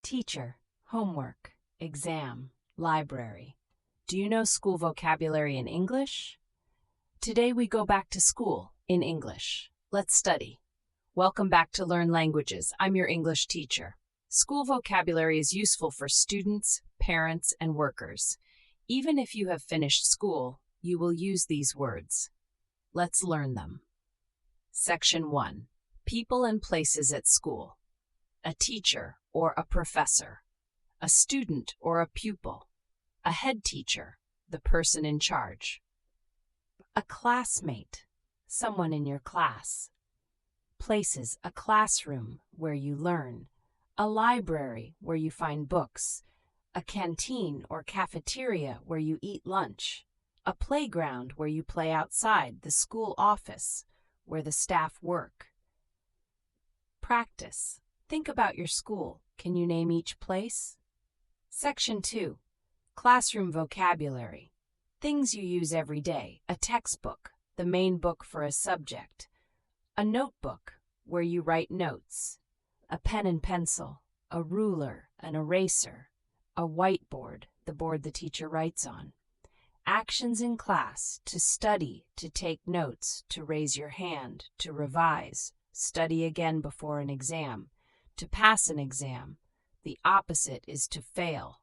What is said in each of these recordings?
Teacher, homework, exam, library. Do you know school vocabulary in English? Today we go back to school in English. Let's study. Welcome back to Learn Languages. I'm your English teacher. School vocabulary is useful for students, parents, and workers. Even if you have finished school, you will use these words. Let's learn them. Section 1. People and places at school. A teacher or a professor. A student or a pupil. A head teacher, the person in charge. A classmate, someone in your class. Places, a classroom where you learn. A library where you find books. A canteen or cafeteria where you eat lunch. A playground where you play outside, the school office where the staff work. Practice. Think about your school. Can you name each place? Section 2. Classroom vocabulary. Things you use every day. A textbook, the main book for a subject. A notebook, where you write notes. A pen and pencil. A ruler, an eraser. A whiteboard, the board the teacher writes on. Actions in class. To study, to take notes, to raise your hand, to revise, study again before an exam. To pass an exam. The opposite is to fail.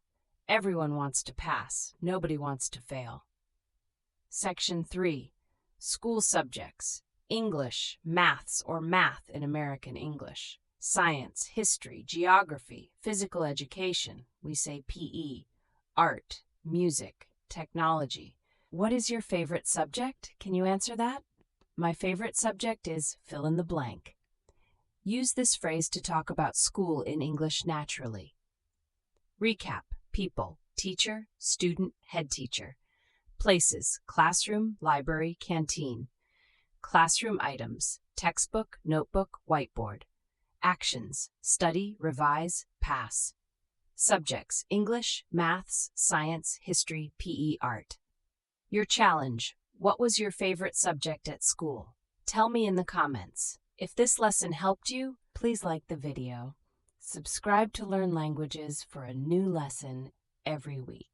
Everyone wants to pass. Nobody wants to fail. Section 3. School subjects. English, maths or math in American English. Science, history, geography, physical education. We say PE. Art, music, technology. What is your favorite subject? Can you answer that? My favorite subject is fill in the blank. Use this phrase to talk about school in English naturally. Recap. People, teacher, student, head teacher. Places, classroom, library, canteen. Classroom items, textbook, notebook, whiteboard. Actions, study, revise, pass. Subjects, English, maths, science, history, PE, art. Your challenge. What was your favorite subject at school? Tell me in the comments. If this lesson helped you, please like the video. Subscribe to Learn Languages for a new lesson every week.